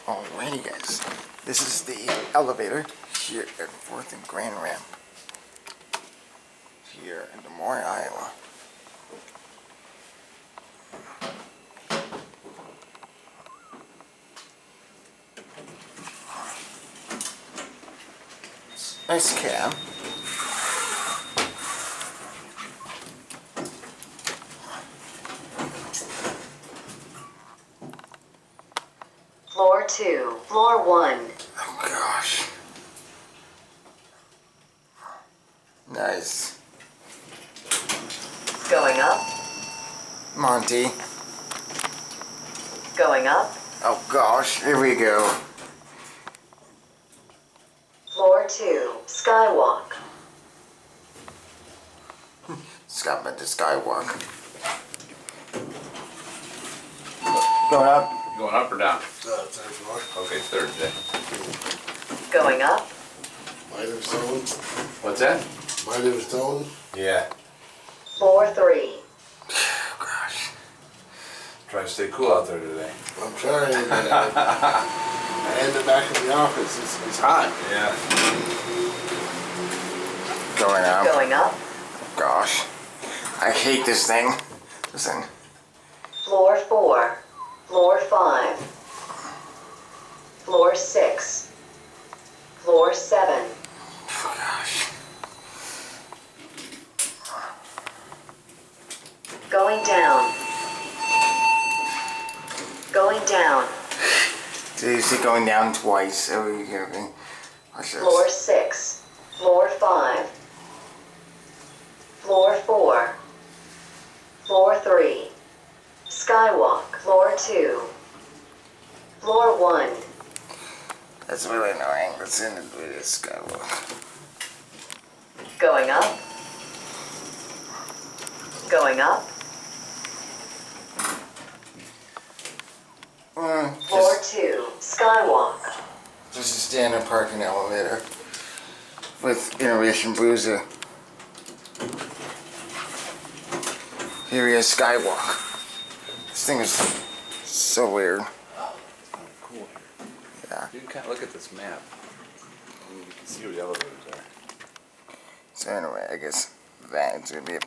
Alrighty guys, this is the elevator here at 4th and Grand Ramp here in Des Moines, Iowa. Nice cab. Floor 2, floor 1. Oh gosh. Nice. Going up, Monty. going up. Oh gosh, here we go. Floor 2, skywalk. Scott meant the skywalk. Going up. Going up or down? Third floor. Okay, third day. Going up, Minor zone. What's that? Minor zone. Yeah. floor 3. Oh gosh. Trying to stay cool out there today. I'm trying. I in the back of the office. It's hot. Yeah. Going up. Going up, Gosh. I hate this thing. Listen. floor 4. Floor 5. Floor 6. Floor 7. Oh gosh. Going down. Going down. So you see going down twice. Oh, you get me. Watch this. Floor 6. Floor 5. Floor 4. Floor 3. Skywalk. Floor 2. Floor 1. That's really annoying. Let's end it with this skywalk. Going up. Going up. Floor 2. Skywalk. Just a standard parking elevator with innovation Bruiser. Here he is, skywalk. This thing is so weird. Oh, cool here. Yeah. You can kind of look at this map. And you can see where the elevators are. So anyway, I guess that's gonna be it